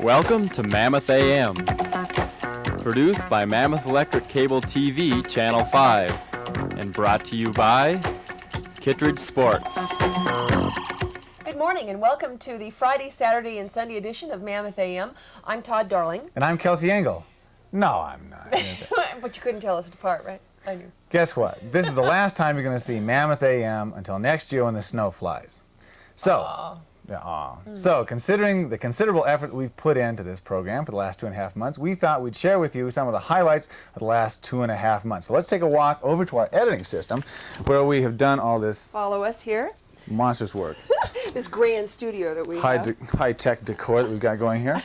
Welcome to Mammoth AM, produced by Mammoth Electric Cable TV Channel 5, and brought to you by Kittredge Sports. Good morning and welcome to the Friday, Saturday, and Sunday edition of Mammoth AM. I'm Todd Darling. And I'm Kelsey Engel. No, I'm not. But you couldn't tell us apart, right? I knew. Guess what? This is the last time you're going to see Mammoth AM until next year when the snow flies. So, So, considering the considerable effort we've put into this program for the last 2.5 months, we thought we'd share with you some of the highlights of the last 2.5 months. So let's take a walk over to our editing system where we have done all this Follow us here. monstrous work. This grand studio that we have. High-tech decor that we've got going here.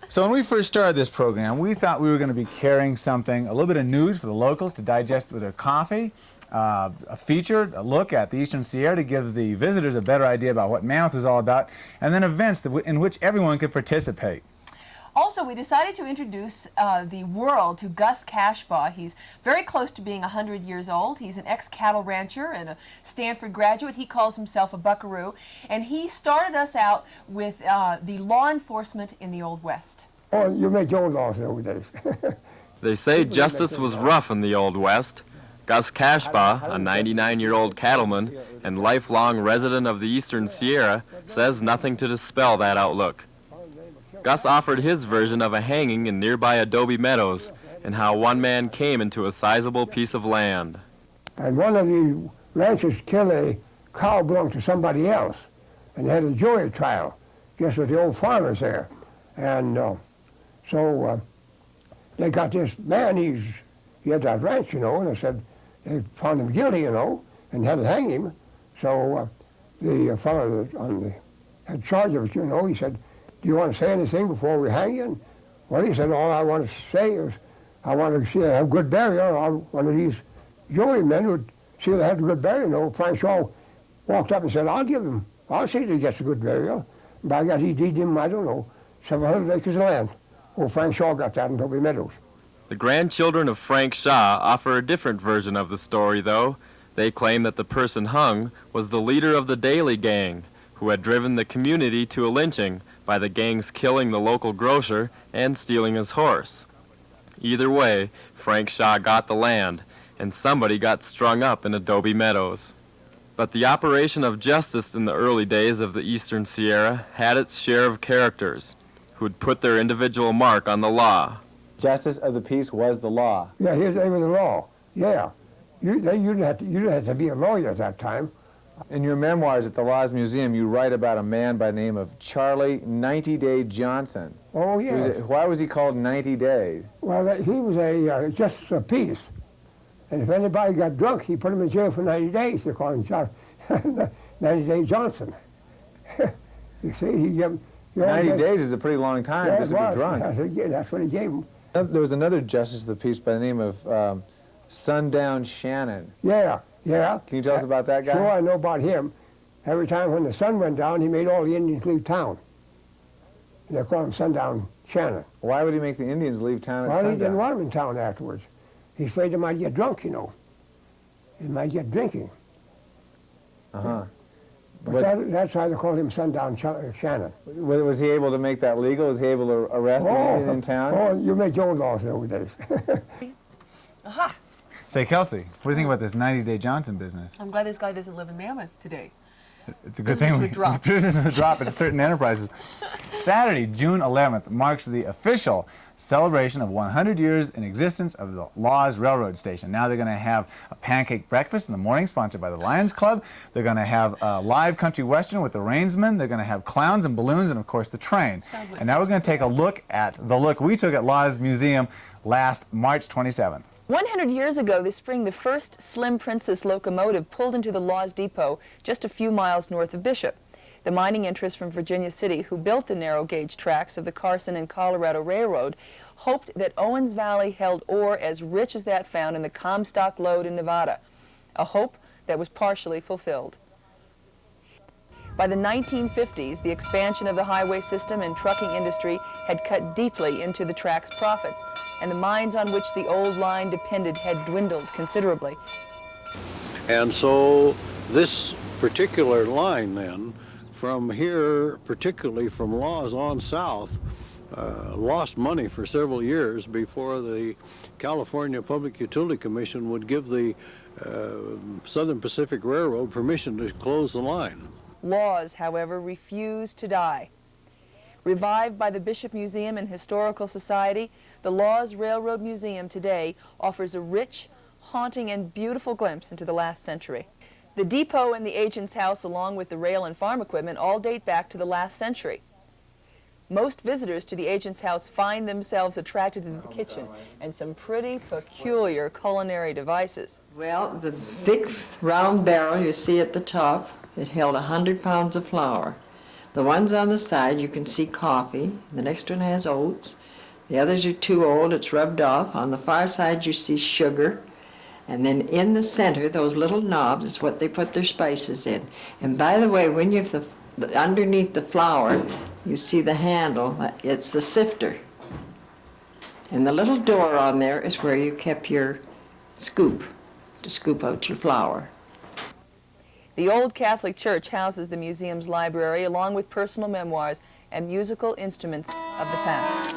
So when we first started this program, we thought we were going to be carrying something, a little bit of news for the locals to digest with their coffee, a feature, a look at the Eastern Sierra to give the visitors a better idea about what Mammoth is all about, and then events in which everyone could participate. Also, we decided to introduce the world to Gus Cashbaugh. He's very close to being 100 years old. He's an ex-cattle rancher and a Stanford graduate. He calls himself a buckaroo. And he started us out with the law enforcement in the Old West. Oh, you make your own laws nowadays. They say justice was rough in the Old West. Gus Cashbaugh, a 99-year-old cattleman and lifelong resident of the Eastern Sierra, says nothing to dispel that outlook. Gus offered his version of a hanging in nearby Adobe Meadows and how one man came into a sizable piece of land. And one of the ranchers killed a cow belonged to somebody else, and they had a jury trial, just with the old farmers there. And so they got this man, he had that ranch, you know, and they said they found him guilty, you know, and had to hang him. So the fellow that had charge of it, you know, he said, "Do you want to say anything before we hang you?" Well, he said, "All I want to say is I want to see I have good burial. One of these jurymen would see that I had a good burial." You know, Frank Shaw walked up and said, "I'll see that he gets a good burial." And by God, he deeded him, I don't know, 700 acres of land. Well, Frank Shaw got that in Adobe Meadows. The grandchildren of Frank Shaw offer a different version of the story, though. They claim that the person hung was the leader of the Daly Gang, who had driven the community to a lynching by the gang's killing the local grocer and stealing his horse. Either way, Frank Shaw got the land, and somebody got strung up in Adobe Meadows. But the operation of justice in the early days of the Eastern Sierra had its share of characters who'd put their individual mark on the law. Justice of the peace was the law. Yeah, here's the name of the law. Yeah. You didn't have to be a lawyer at that time. In your memoirs at the Laws Museum, you write about a man by the name of Charlie 90-Day Johnson. Oh, yeah. Why was he called 90 Day? Well, he was a justice of peace. And if anybody got drunk, he put him in jail for 90 days. They called him 90-Day Johnson. You see, 90 days is a pretty long time just to be drunk. That's what he gave him. There was another justice of the peace by the name of Sundown Shannon. Yeah. Can you tell us about that guy? Sure, I know about him. Every time when the sun went down, he made all the Indians leave town. They called him Sundown Shannon. Why would he make the Indians leave town at sundown? Well, he didn't want them in town afterwards. He's afraid they might get drunk, you know. They might get drinking. Uh-huh. But that's why they called him Sundown Shannon. Was he able to make that legal? Was he able to arrest an Indian in town? Oh, you make your own laws nowadays. Aha! Say, Kelsey, what do you think about this 90-Day Johnson business? I'm glad this guy doesn't live in Mammoth today. It's a good Business thing would drop. Business would drop at certain enterprises. Saturday, June 11th, marks the official celebration of 100 years in existence of the Laws Railroad Station. Now they're going to have a pancake breakfast in the morning, sponsored by the Lions Club. They're going to have a live country western with the Rainsmen. They're going to have clowns and balloons, and of course the train. Like and now we're going to take a look at the look we took at Laws Museum last March 27th. 100 years ago this spring, the first Slim Princess locomotive pulled into the Laws Depot just a few miles north of Bishop. The mining interests from Virginia City, who built the narrow gauge tracks of the Carson and Colorado Railroad, hoped that Owens Valley held ore as rich as that found in the Comstock lode in Nevada, a hope that was partially fulfilled. By the 1950s, the expansion of the highway system and trucking industry had cut deeply into the track's profits, and the mines on which the old line depended had dwindled considerably. And so this particular line then from here, particularly from Laws on south, lost money for several years before the California Public Utility Commission would give the Southern Pacific Railroad permission to close the line. Laws, however, refused to die. Revived by the Bishop Museum and Historical Society, the Laws Railroad Museum today offers a rich, haunting, and beautiful glimpse into the last century. The depot and the agent's house, along with the rail and farm equipment, all date back to the last century. Most visitors to the agent's house find themselves attracted to the kitchen and some pretty peculiar culinary devices. Well, the big round barrel you see at the top, it held 100 pounds of flour. The ones on the side, you can see coffee. The next one has oats. The others are too old, it's rubbed off. On the far side, you see sugar. And then in the center, those little knobs is what they put their spices in. And by the way, when you have underneath the flour, you see the handle, it's the sifter. And the little door on there is where you kept your scoop, to scoop out your flour. The Old Catholic Church houses the museum's library, along with personal memoirs and musical instruments of the past.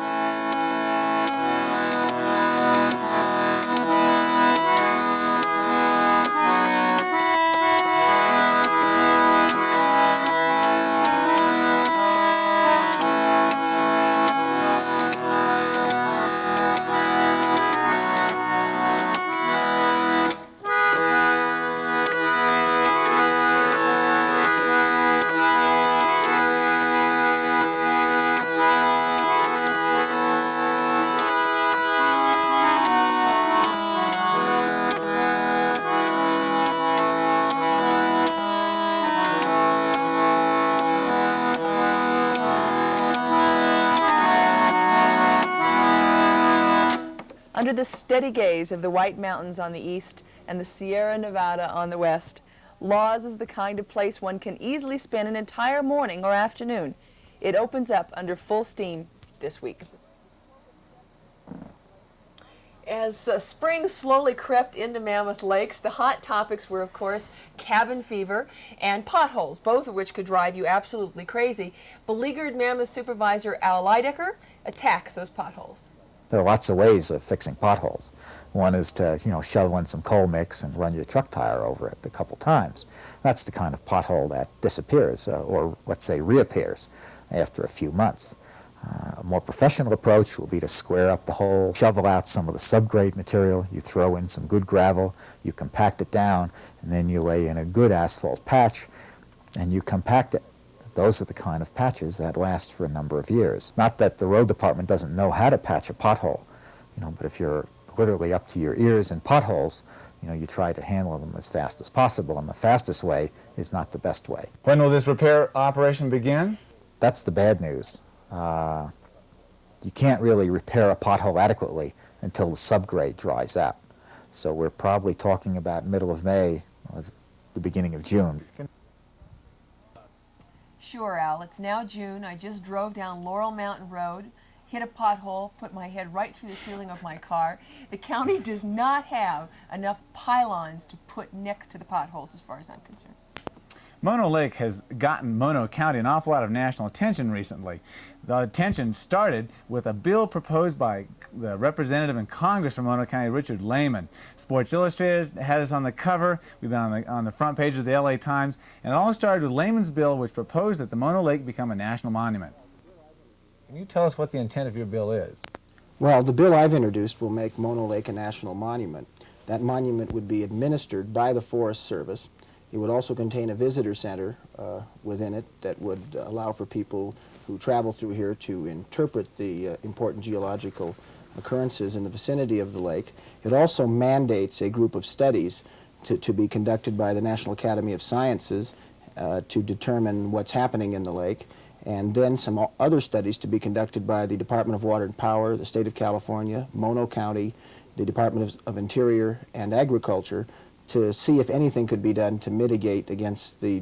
Under the steady gaze of the White Mountains on the east and the Sierra Nevada on the west, Laws is the kind of place one can easily spend an entire morning or afternoon. It opens up under full steam this week. As spring slowly crept into Mammoth Lakes, the hot topics were, of course, cabin fever and potholes, both of which could drive you absolutely crazy. Beleaguered Mammoth Supervisor Al Lydecker attacks those potholes. There are lots of ways of fixing potholes. One is to, shovel in some coal mix and run your truck tire over it a couple times. That's the kind of pothole that disappears, or let's say reappears, after a few months. A more professional approach will be to square up the hole, shovel out some of the subgrade material, you throw in some good gravel, you compact it down, and then you lay in a good asphalt patch, and you compact it. Those are the kind of patches that last for a number of years. Not that the road department doesn't know how to patch a pothole, but if you're literally up to your ears in potholes, you try to handle them as fast as possible, and the fastest way is not the best way. When will this repair operation begin? That's the bad news. You can't really repair a pothole adequately until the subgrade dries out. So we're probably talking about middle of May, or the beginning of June. Sure, Al. It's now June. I just drove down Laurel Mountain Road, hit a pothole, put my head right through the ceiling of my car. The county does not have enough pylons to put next to the potholes as far as I'm concerned. Mono Lake has gotten Mono County an awful lot of national attention recently. The attention started with a bill proposed by the representative in Congress from Mono County, Richard Lehman. Sports Illustrated had us on the cover. We've been on the front page of the LA Times. And it all started with Lehman's bill, which proposed that the Mono Lake become a national monument. Can you tell us what the intent of your bill is? Well, the bill I've introduced will make Mono Lake a national monument. That monument would be administered by the Forest Service. It would also contain a visitor center within it that would allow for people who travel through here to interpret the important geological occurrences in the vicinity of the lake. It also mandates a group of studies to be conducted by the National Academy of Sciences to determine what's happening in the lake, and then some other studies to be conducted by the Department of Water and Power, the State of California, Mono County, the Department of Interior and Agriculture, to see if anything could be done to mitigate against the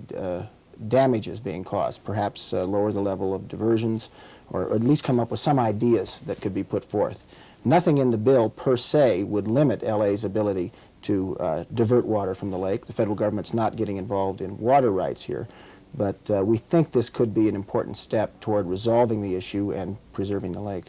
damages being caused, perhaps lower the level of diversions, or at least come up with some ideas that could be put forth. Nothing in the bill per se would limit LA's ability to divert water from the lake. The federal government's not getting involved in water rights here. But we think this could be an important step toward resolving the issue and preserving the lake.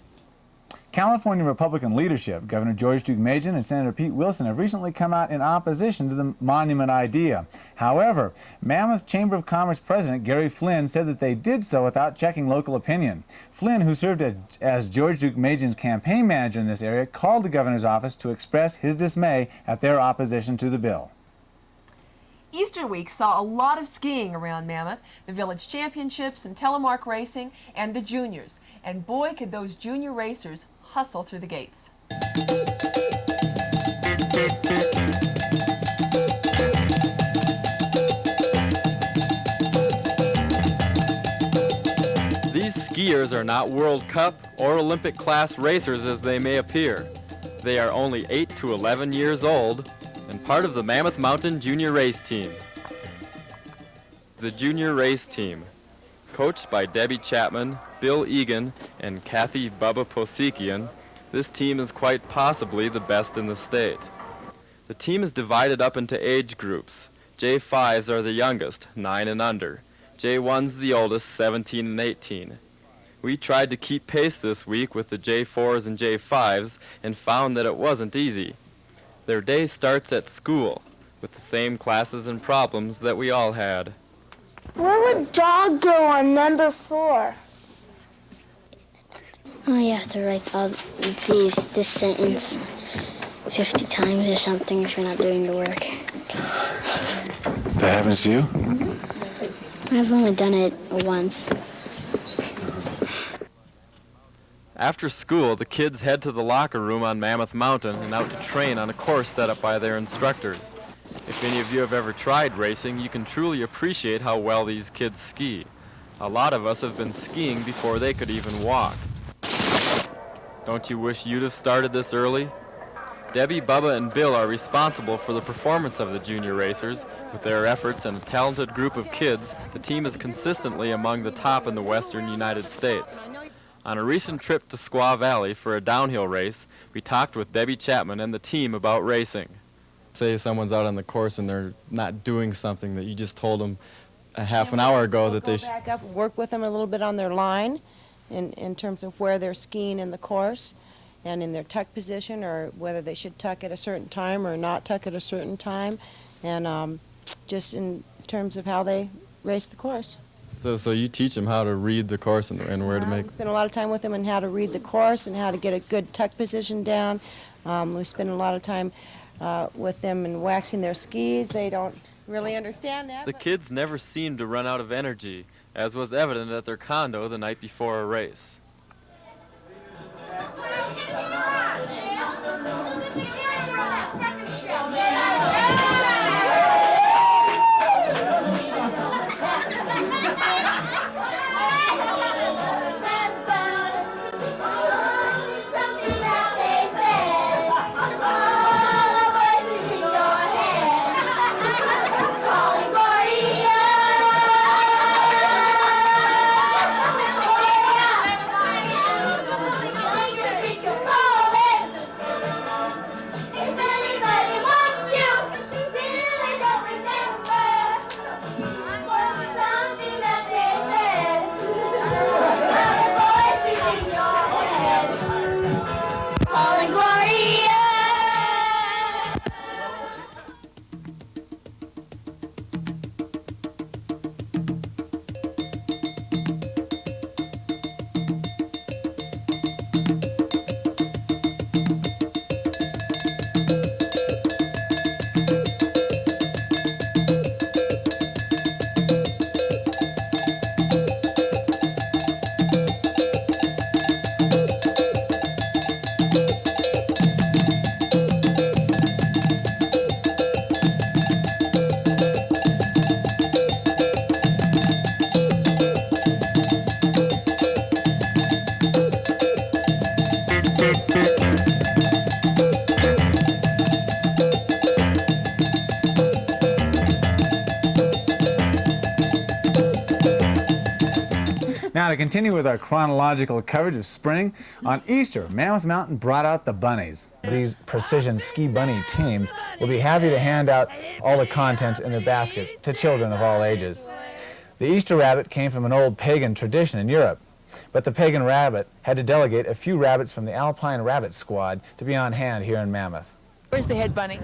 California Republican leadership, Governor George Deukmejian and Senator Pete Wilson, have recently come out in opposition to the monument idea. However, Mammoth Chamber of Commerce President Gary Flynn said that they did so without checking local opinion. Flynn, who served as George Deukmejian's campaign manager in this area, called the governor's office to express his dismay at their opposition to the bill. Easter week saw a lot of skiing around Mammoth, the village championships and telemark racing, and the juniors. And boy, could those junior racers hustle through the gates. These skiers are not World Cup or Olympic class racers as they may appear. They are only 8 to 11 years old and part of the Mammoth Mountain Junior Race Team. The Junior Race Team, coached by Debbie Chapman, Bill Egan, and Kathy Bubba Posikian, this team is quite possibly the best in the state. The team is divided up into age groups. J5s are the youngest, 9 and under. J1's the oldest, 17 and 18. We tried to keep pace this week with the J4s and J5s and found that it wasn't easy. Their day starts at school, with the same classes and problems that we all had. Where would dog go on number 4? Oh, you have to write all this sentence 50 times or something if you're not doing your work. That happens to you? I've only done it once. After school, the kids head to the locker room on Mammoth Mountain and out to train on a course set up by their instructors. If any of you have ever tried racing, you can truly appreciate how well these kids ski. A lot of us have been skiing before they could even walk. Don't you wish you'd have started this early? Debbie, Bubba, and Bill are responsible for the performance of the junior racers. With their efforts and a talented group of kids, the team is consistently among the top in the western United States. On a recent trip to Squaw Valley for a downhill race, we talked with Debbie Chapman and the team about racing. Say someone's out on the course and they're not doing something that you just told them a half an hour ago that they should. Back up, work with them a little bit on their line in terms of where they're skiing in the course and in their tuck position, or whether they should tuck at a certain time or not tuck at a certain time, and just in terms of how they race the course. So you teach them how to read the course and where to make. We spend a lot of time with them on how to read the course and how to get a good tuck position down. We spend a lot of time with them in waxing their skis. They don't really understand that. The kids never seemed to run out of energy, as was evident at their condo the night before a race. Now, to continue with our chronological coverage of spring, on Easter, Mammoth Mountain brought out the bunnies. These precision ski bunny teams will be happy to hand out all the contents in their baskets to children of all ages. The Easter rabbit came from an old pagan tradition in Europe, but the pagan rabbit had to delegate a few rabbits from the Alpine Rabbit Squad to be on hand here in Mammoth. Where's the head bunny?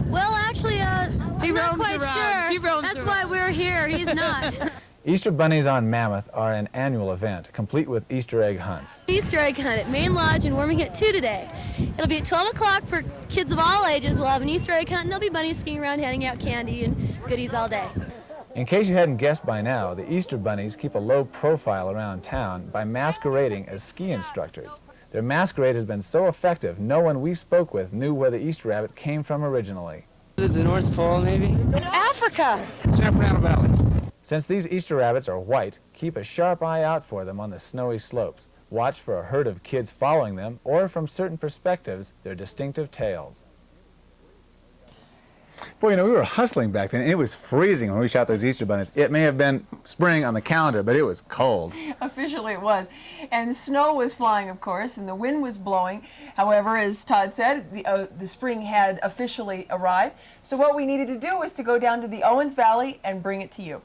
Well, actually, I'm not quite sure. That's why we're here. He's not. Easter bunnies on Mammoth are an annual event, complete with Easter egg hunts. Easter egg hunt at Main Lodge in Warming 2 today. It'll be at 12 o'clock for kids of all ages. We'll have an Easter egg hunt, and there'll be bunnies skiing around, handing out candy and goodies all day. In case you hadn't guessed by now, the Easter bunnies keep a low profile around town by masquerading as ski instructors. Their masquerade has been so effective, no one we spoke with knew where the Easter rabbit came from originally. Is it the North Pole, maybe? Africa! San Fernando Valley. Since these Easter rabbits are white, keep a sharp eye out for them on the snowy slopes. Watch for a herd of kids following them, or from certain perspectives, their distinctive tails. Boy, you know, we were hustling back then. It was freezing when we shot those Easter bunnies. It may have been spring on the calendar, but it was cold. Officially it was. And snow was flying, of course, and the wind was blowing. However, as Todd said, the spring had officially arrived. So what we needed to do was to go down to the Owens Valley and bring it to you.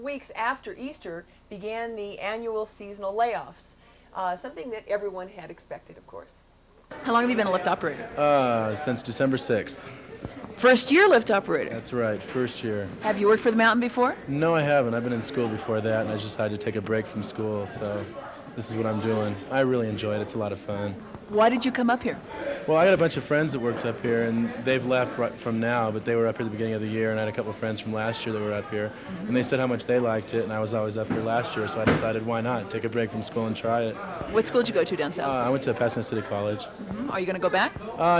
Weeks after Easter began the annual seasonal layoffs, something that everyone had expected, of course. How long have you been a lift operator? Since December 6th. First year lift operator? That's right, first year. Have you worked for the mountain before? No, I haven't. I've been in school before that, and I just decided to take a break from school, so this is what I'm doing. I really enjoy it. It's a lot of fun. Why did you come up here? Well, I got a bunch of friends that worked up here, and they've left right from now, but they were up here at the beginning of the year, and I had a couple of friends from last year that were up here, and they said how much they liked it, and I was always up here last year, so I decided why not, take a break from school and try it. What school did you go to down south? I went to Pasadena City College. Are you going to go back?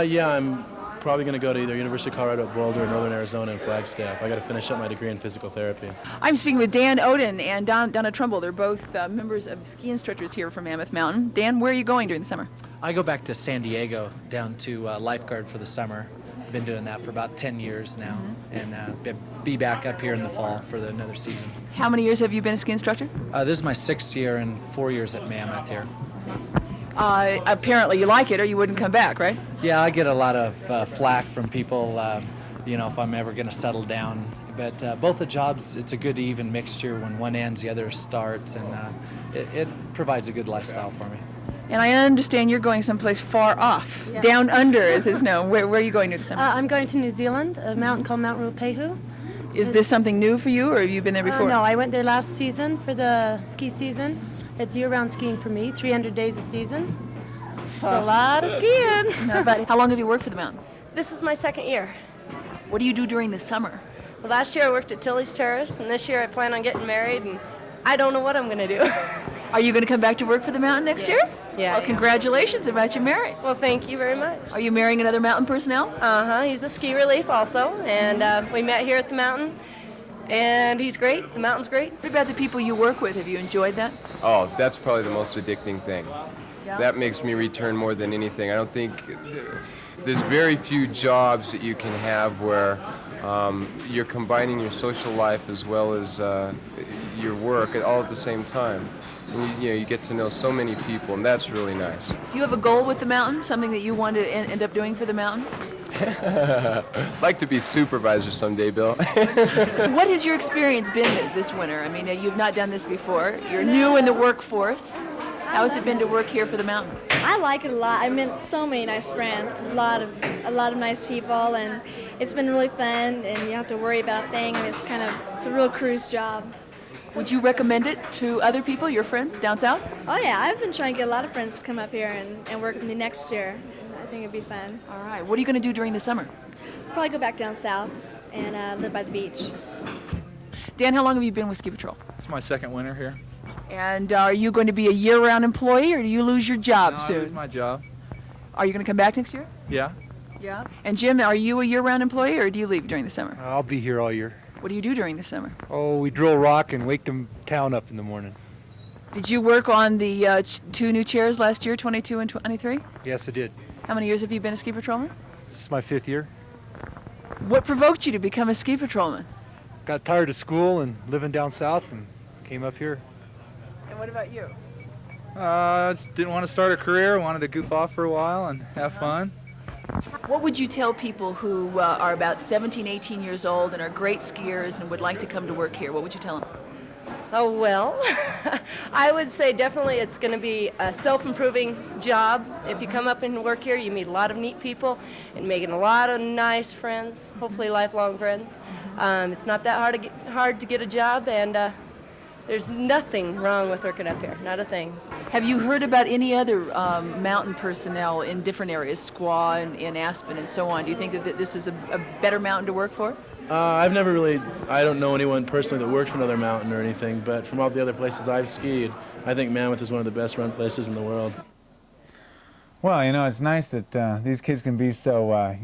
Yeah, I'm probably going to go to either University of Colorado at Boulder or Northern Arizona in Flagstaff. I got to finish up my degree in physical therapy. I'm speaking with Dan Oden and Donna Trumbull. They're both members of ski instructors here from Mammoth Mountain. Dan, where are you going during the summer? I go back to San Diego, down to lifeguard for the summer. I've been doing that for about 10 years now, and be back up here in the fall for another season. How many years have you been a ski instructor? This is my 6th year and 4 years at Mammoth here. Apparently you like it or you wouldn't come back, right? Yeah, I get a lot of flack from people, you know, if I'm ever going to settle down. But both the jobs, it's a good even mixture. When one ends, the other starts, and it provides a good lifestyle for me. And I understand you're going someplace far off, down under as is known. Where are you going to this summer? I'm going to New Zealand, a mountain called Mount Ruapehu. Is this something new for you, or have you been there before? No, I went there last season for the ski season. It's year-round skiing for me, 300 days a season. It's a lot of skiing. No, but how long have you worked for the mountain? This is my 2nd year. What do you do during the summer? Well, last year I worked at Tilly's Terrace, and this year I plan on getting married, and I don't know what I'm going to do. Are you going to come back to work for the mountain next year? Yeah. Well, congratulations about your marriage. Well, thank you very much. Are you marrying another mountain personnel? Uh-huh. He's a ski relief also, and we met here at the mountain, and he's great. The mountain's great. What about the people you work with? Have you enjoyed that? Oh, that's probably the most addicting thing. Yeah. That makes me return more than anything. I don't think there's very few jobs that you can have where you're combining your social life as well as your work all at the same time. And you get to know so many people, and that's really nice. Do you have a goal with the mountain, something that you want to end up doing for the mountain? I'd like to be supervisor someday, Bill. What has your experience been this winter? I mean, you've not done this before. You're new in the workforce. How has it been to work here for the mountain? I like it a lot. I met so many nice friends, a lot of nice people, and it's been really fun. And you don't have to worry about things. It's a real cruise job. Would you recommend it to other people, your friends down south? Oh yeah, I've been trying to get a lot of friends to come up here and work with me next year. I think it'd be fun. All right. What are you going to do during the summer? Probably go back down south and live by the beach. Dan, how long have you been with Ski Patrol? It's my second winter here. And are you going to be a year-round employee, or do you lose your job soon? I lose my job. Are you going to come back next year? Yeah. Yeah. And Jim, are you a year-round employee, or do you leave during the summer? I'll be here all year. What do you do during the summer? Oh, we drill rock and wake the town up in the morning. Did you work on the two new chairs last year, 22 and 23? Yes, I did. How many years have you been a ski patrolman? This is my 5th year. What provoked you to become a ski patrolman? Got tired of school and living down south and came up here. And what about you? Just didn't want to start a career, wanted to goof off for a while and have fun. What would you tell people who are about 17, 18 years old and are great skiers and would like to come to work here? What would you tell them? Oh, well, I would say definitely it's going to be a self-improving job. If you come up and work here, you meet a lot of neat people and making a lot of nice friends, hopefully lifelong friends. It's not that hard to get a job, and there's nothing wrong with working up here, not a thing. Have you heard about any other mountain personnel in different areas, Squaw and in Aspen and so on? Do you think that this is a better mountain to work for? I don't know anyone personally that works for another mountain or anything, but from all the other places I've skied, I think Mammoth is one of the best run places in the world. Well, it's nice that these kids can be so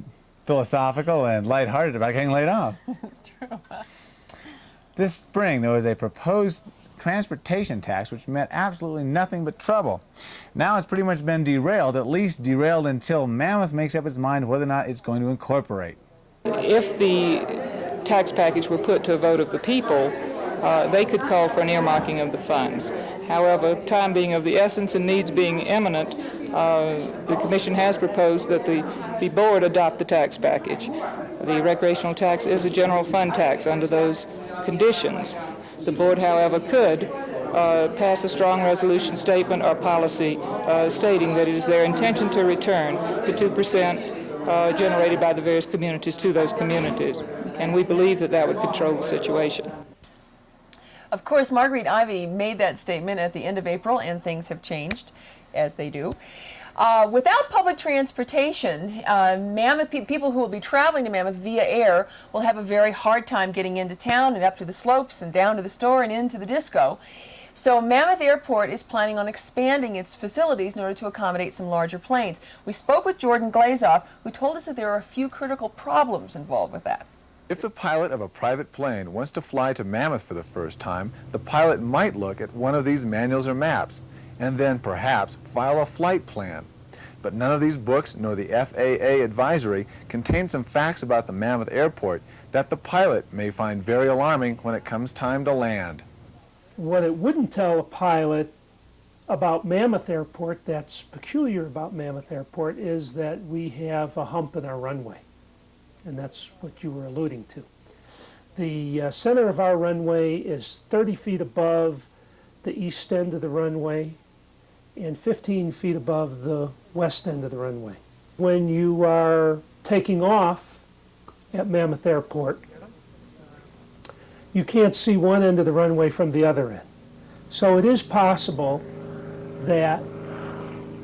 philosophical and lighthearted about getting laid off. That's true. This spring, there was a proposed transportation tax which meant absolutely nothing but trouble. Now it's pretty much been derailed, at least derailed until Mammoth makes up its mind whether or not it's going to incorporate. If the tax package were put to a vote of the people, they could call for an earmarking of the funds. However, time being of the essence and needs being imminent, the Commission has proposed that the board adopt the tax package. The recreational tax is a general fund tax under those conditions. The board, however, could pass a strong resolution statement or policy stating that it is their intention to return the 2% generated by the various communities to those communities. And we believe that that would control the situation. Of course, Marguerite Ivy made that statement at the end of April, and things have changed, as they do. Without public transportation, Mammoth people who will be traveling to Mammoth via air will have a very hard time getting into town and up to the slopes and down to the store and into the disco. So Mammoth Airport is planning on expanding its facilities in order to accommodate some larger planes. We spoke with Jordan Glazoff, who told us that there are a few critical problems involved with that. If the pilot of a private plane wants to fly to Mammoth for the first time, the pilot might look at one of these manuals or maps and then perhaps file a flight plan. But none of these books nor the FAA advisory contain some facts about the Mammoth Airport that the pilot may find very alarming when it comes time to land. What it wouldn't tell a pilot about Mammoth Airport that's peculiar about Mammoth Airport is that we have a hump in our runway. And that's what you were alluding to. The center of our runway is 30 feet above the east end of the runway and 15 feet above the west end of the runway. When you are taking off at Mammoth Airport, you can't see one end of the runway from the other end. So it is possible that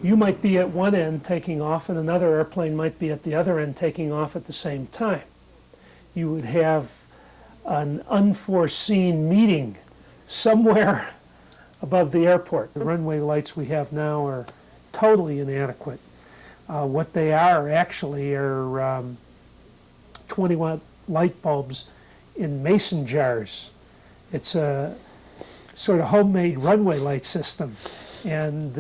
you might be at one end taking off and another airplane might be at the other end taking off at the same time. You would have an unforeseen meeting somewhere above the airport. The runway lights we have now are totally inadequate. What they are actually are 20-watt light bulbs in mason jars. It's a sort of homemade runway light system, and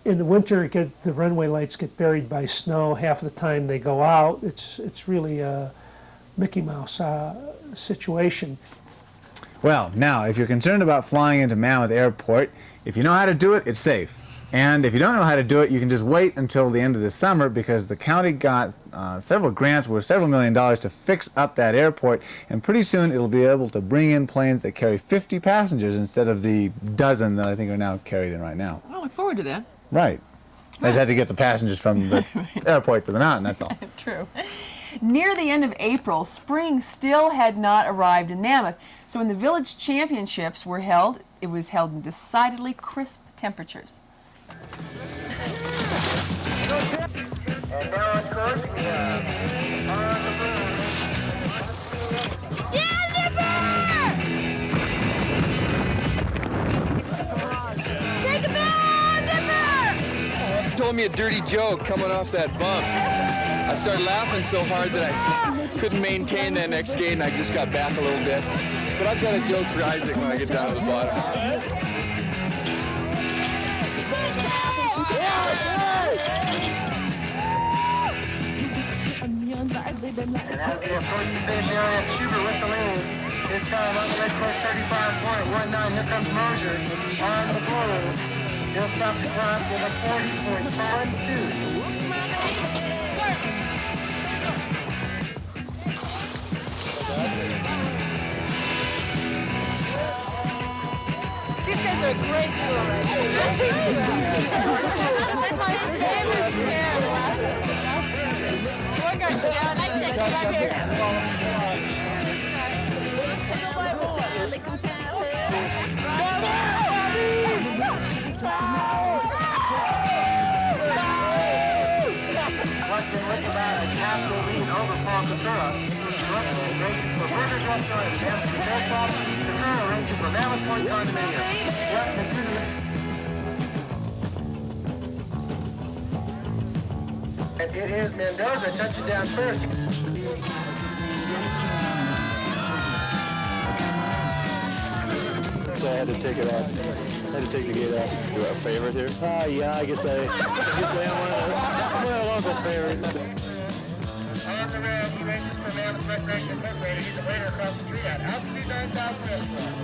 In the winter, the runway lights get buried by snow. Half of the time they go out. It's really a Mickey Mouse situation. Well, now, if you're concerned about flying into Mammoth Airport, if you know how to do it, it's safe. And if you don't know how to do it, you can just wait until the end of the summer, because the county got several grants worth several $1 million to fix up that airport, and pretty soon it'll be able to bring in planes that carry 50 passengers instead of the dozen that I think are now carried in right now. I look forward to that. Right. I just had to get the passengers from the airport to the mountain, that's all. True. Near the end of April, spring still had not arrived in Mammoth. So when the village championships were held, it was held in decidedly crisp temperatures. Told me a dirty joke coming off that bump. I started laughing so hard that I couldn't maintain that next skate, and I just got back a little bit. But I've got a joke for Isaac when I get down to the bottom. And as they approach the finish area, Schubert with the lead. His time on the red course, 35.19. Here comes Mosier on the blue. He'll stop the clock with a 40.52. These guys are a great duo right here. Just these two. That's my favorite pair of the last one. So one guy's down and the other here. With about a half a lead over Paul Couture. Racing for Burgers Restaurant and Hampton Aircraft. Couture racing for Mammoth Point Condominium. And it is Mendoza touching down first. So I had to take it off. I had to take the gate off. You have a favorite here? Yeah, I guess I am one of the local favorites. On the red, he races for Mammoth Recreation Incorporated. He's a waiter across the street at Altitude 9000 Restaurant.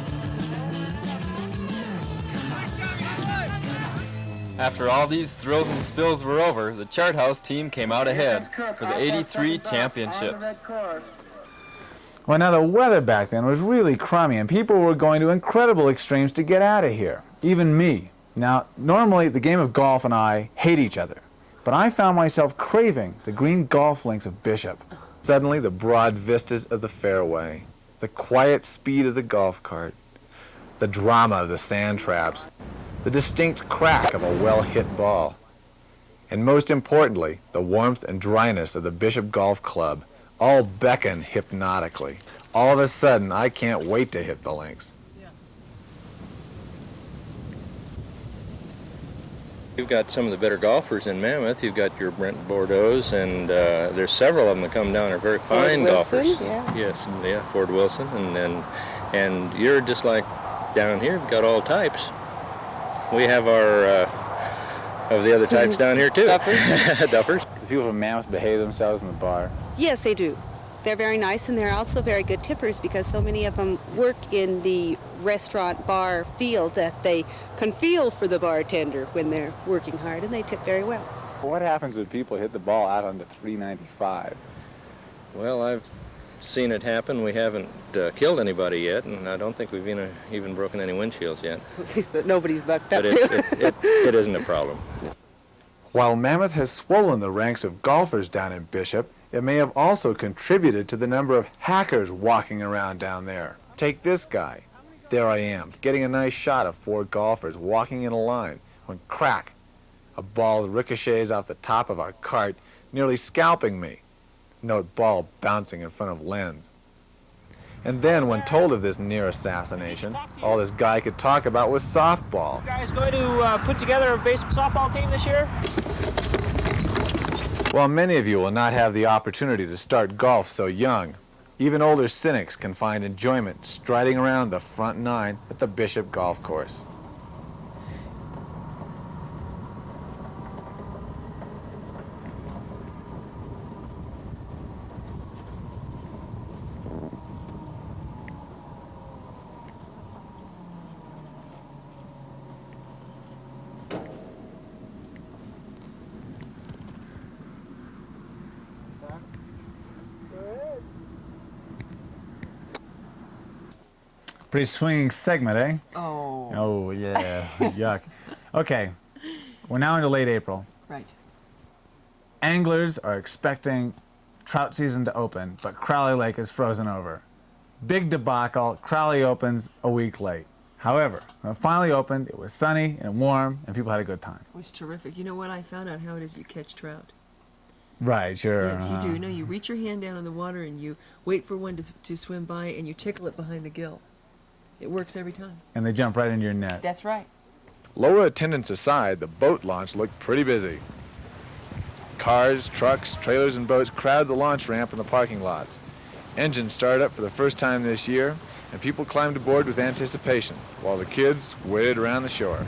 After all these thrills and spills were over, the Chart House team came out ahead for the 83 championships. Well, now the weather back then was really crummy, and people were going to incredible extremes to get out of here. Even me. Now, normally the game of golf and I hate each other, but I found myself craving the green golf links of Bishop. Suddenly, the broad vistas of the fairway, the quiet speed of the golf cart, the drama of the sand traps, the distinct crack of a well-hit ball, and most importantly, the warmth and dryness of the Bishop Golf Club all beckon hypnotically. All of a sudden, I can't wait to hit the links. You've got some of the better golfers in Mammoth. You've got your Brent Bordeaux's, and there's several of them that come down are very fine golfers. Yeah. Yes, yeah, Ford Wilson, and you're just like down here. You've got all types. We have our of the other types down here too. Duffers. Duffers. Do people from Mammoth behave themselves in the bar? Yes, they do. They're very nice, and they're also very good tippers because so many of them work in the restaurant bar field that they can feel for the bartender when they're working hard, and they tip very well. What happens when people hit the ball out onto 395? Well, I've seen it happen. We haven't killed anybody yet, and I don't think we've even broken any windshields yet. At least that nobody's bucked up But to. it isn't a problem. While Mammoth has swollen the ranks of golfers down in Bishop, it may have also contributed to the number of hackers walking around down there. Take this guy. There I am, getting a nice shot of 4 golfers walking in a line, when crack, a ball ricochets off the top of our cart, nearly scalping me. Note ball bouncing in front of lens. And then, when told of this near assassination, all this guy could talk about was softball. You guys going to put together a base softball team this year? While many of you will not have the opportunity to start golf so young, even older cynics can find enjoyment striding around the front 9 at the Bishop Golf Course. Pretty swinging segment, eh? Oh. Oh, yeah. Yuck. Okay. We're now into late April. Right. Anglers are expecting trout season to open, but Crowley Lake is frozen over. Big debacle. Crowley opens a week late. However, when it finally opened, it was sunny and warm, and people had a good time. It was terrific. You know what? I found out how it is you catch trout. Right, sure. Yes, you do. No, you reach your hand down in the water and you wait for one to swim by and you tickle it behind the gill. It works every time. And they jump right into your net. That's right. Lower attendance aside, the boat launch looked pretty busy. Cars, trucks, trailers, and boats crowded the launch ramp and the parking lots. Engines started up for the first time this year, and people climbed aboard with anticipation, while the kids waited around the shore.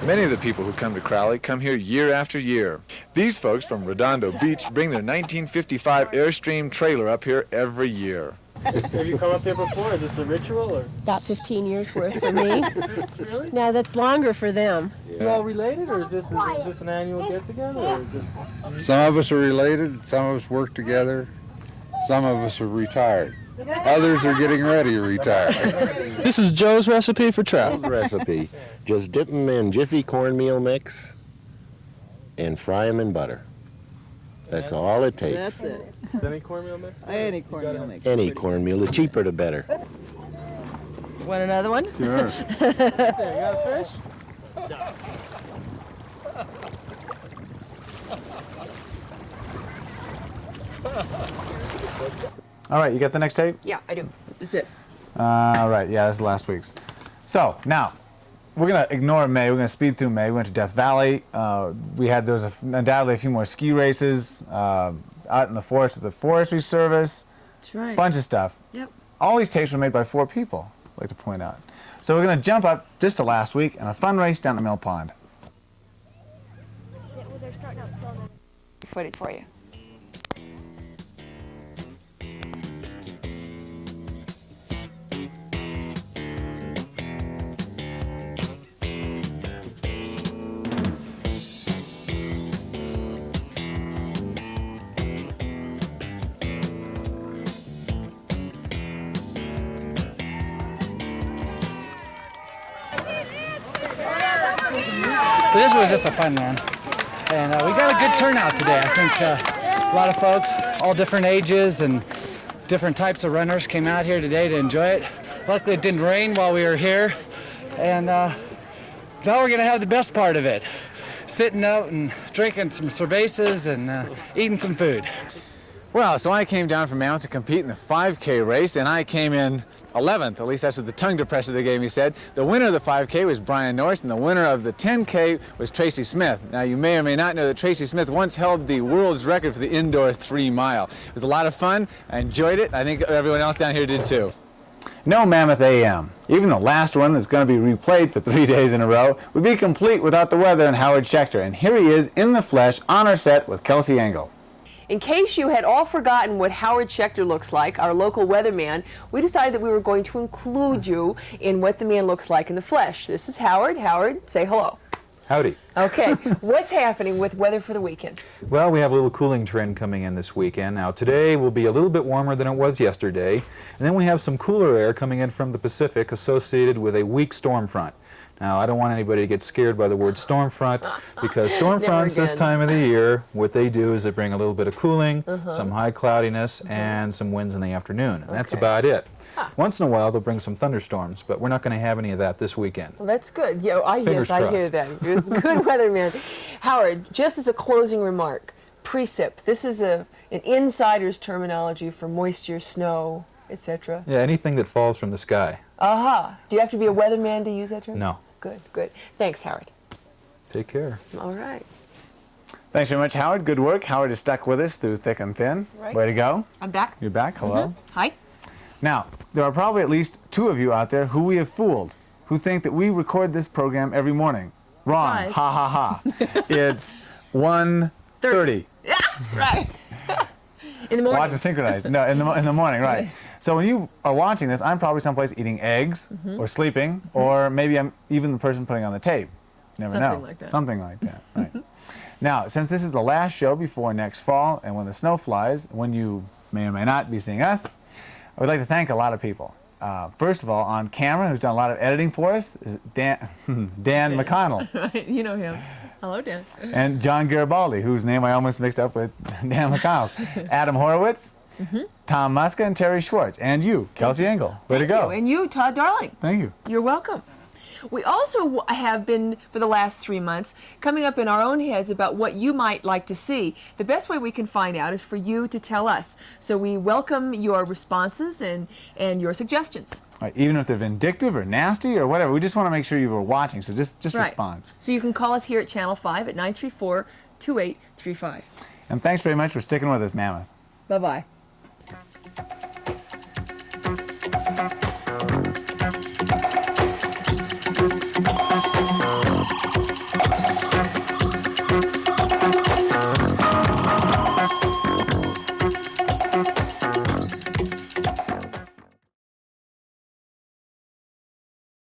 Many of the people who come to Crowley come here year after year. These folks from Redondo Beach bring their 1955 Airstream trailer up here every year. Have you come up here before? Is this a ritual or? About 15 years worth for me. Really? No, that's longer for them. You all related, or is this an annual get-together, or just? Some of us are related, some of us work together, some of us are retired. Others are getting ready to retire. This is Joe's recipe for trout. Recipe. Just dip them in Jiffy cornmeal mix and fry them in butter. That's all it takes. That's it. Any cornmeal mix? Any cornmeal mix. Any cornmeal, the cheaper the better. Want another one? Sure. There, you got a fish? All right, you got the next tape? Yeah, I do. This is it. All right, yeah, this is last week's. So, now, we're going to ignore May. We're going to speed through May. We went to Death Valley. We had, there was undoubtedly a few more ski races out in the forest with the Forestry Service. That's right. Bunch of stuff. Yep. All these tapes were made by 4 people, I'd like to point out. So we're going to jump up just to last week and a fun race down at Mill Pond. Footage for you. This was just a fun one, and we got a good turnout today. I think a lot of folks, all different ages and different types of runners came out here today to enjoy it. Luckily it didn't rain while we were here, and now we're going to have the best part of it, sitting out and drinking some cervezas and eating some food. Well, so I came down from Mammoth to compete in the 5K race, and I came in 11th. At least that's what the tongue depressor they gave me said. The winner of the 5K was Brian Norris, and the winner of the 10K was Tracy Smith. Now, you may or may not know that Tracy Smith once held the world's record for the indoor 3-mile. It was a lot of fun. I enjoyed it. I think everyone else down here did too. No Mammoth AM. Even the last one that's going to be replayed for 3 days in a row would be complete without the weather and Howard Schechter. And here he is in the flesh on our set with Kelsey Engel. In case you had all forgotten what Howard Schechter looks like, our local weatherman, we decided that we were going to include you in what the man looks like in the flesh. This is Howard. Howard, say hello. Howdy. Okay, what's happening with weather for the weekend? Well, we have a little cooling trend coming in this weekend. Now, today will be a little bit warmer than it was yesterday, and then we have some cooler air coming in from the Pacific associated with a weak storm front. Now, I don't want anybody to get scared by the word storm front, because storm fronts this time of the year, what they do is they bring a little bit of cooling, some high cloudiness, and some winds in the afternoon. And that's about it. Once in a while, they'll bring some thunderstorms, but we're not going to have any of that this weekend. Well, that's good. Yeah, I hear Fingers that. It's good weatherman. Howard, just as a closing remark, precip. This is an insider's terminology for moisture, snow, etc. Yeah, anything that falls from the sky. Aha. Do you have to be a weatherman to use that term? No. Good, good. Thanks, Howard. Take care. All right. Thanks very much, Howard. Good work. Howard is stuck with us through thick and thin. Right. Way to go. I'm back. You're back. Hello. Hi. Now, there are probably at least 2 of you out there who we have fooled, who think that we record this program every morning. Wrong. Surprise. Ha, ha, ha. It's 1:30. Yeah, right. In the morning. Watch it synchronized. No, in the morning, right. So when you are watching this, I'm probably someplace eating eggs or sleeping, or maybe I'm even the person putting on the tape. You never know. Like that. Something like that, right. Now, since this is the last show before next fall, and when the snow flies, when you may or may not be seeing us, I would like to thank a lot of people. First of all, on camera, who's done a lot of editing for us, is Dan McConnell. Right, you know him. Hello, Dan. And John Garibaldi, whose name I almost mixed up with Dan McConnell's. Adam Horowitz, Tom Muska, and Terry Schwartz. And you, Kelsey Engel. Way to go. And you, Todd Darling. Thank you. You're welcome. We also have been, for the last 3 months, coming up in our own heads about what you might like to see. The best way we can find out is for you to tell us. So we welcome your responses and your suggestions. Right, even if they're vindictive or nasty or whatever, we just want to make sure you were watching, so just Right. respond. So you can call us here at Channel 5 at 934-2835. And thanks very much for sticking with us, Mammoth. Bye-bye.